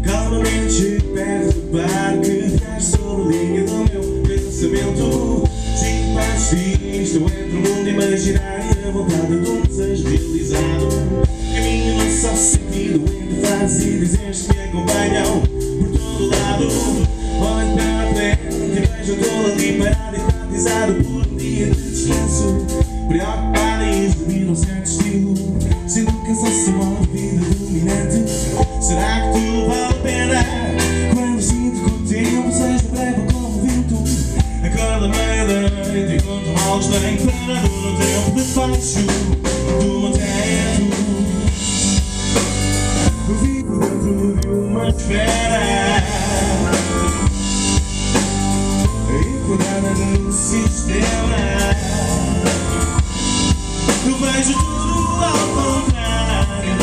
Calmamente perto do parque, viajo sobre a linha do meu pensamento. Sim, passo isto entre o mundo imaginário e a vontade de um desejo realizado. Caminho no só sentido entre frases e dizeres que me acompanham por todo lado. Olho para a frente e vejo todo ali parado, hipnotizado por um dia de descanso. Preocupado em exibir um certo estilo, sendo cansaço a vida dominante. Será que tudo vale a pena quando sinto que o tempo seja breve como o vento? Acordo à meia da noite enquanto mal estarei parado no tempo debaixo do meu teto. Vivo dentro de uma esfera enquadrada no sistema. Eu vejo tudo ao contrário,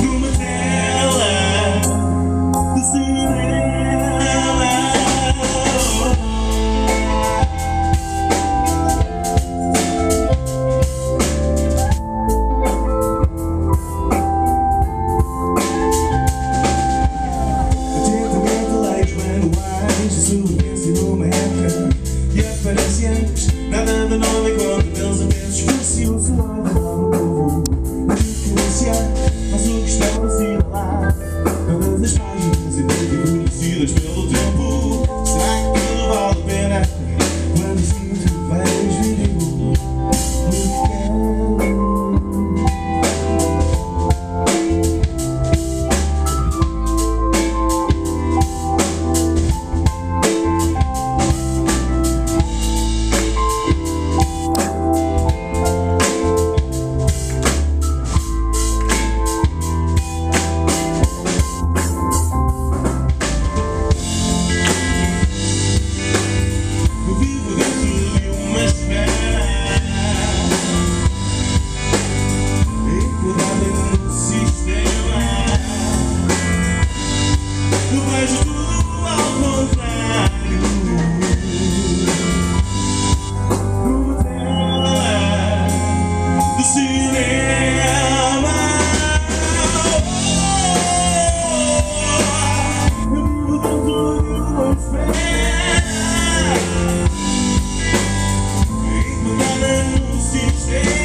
numa tela de cinema. Atentamente leio os manuais de sobrevivência numa época de aparências. Nada de novo enquanto meus apenas precioso ao redor do povo. Mas de polícia, faço questão de assinalar todas as páginas envelhecidas pelo tempo. Será que tudo vale a pena quando sinto que vejo e digo o que quero? Eu vejo tudo ao contrário, numa tela de cinema. Eu vivo dentro de uma esfera enquadrada no sistema.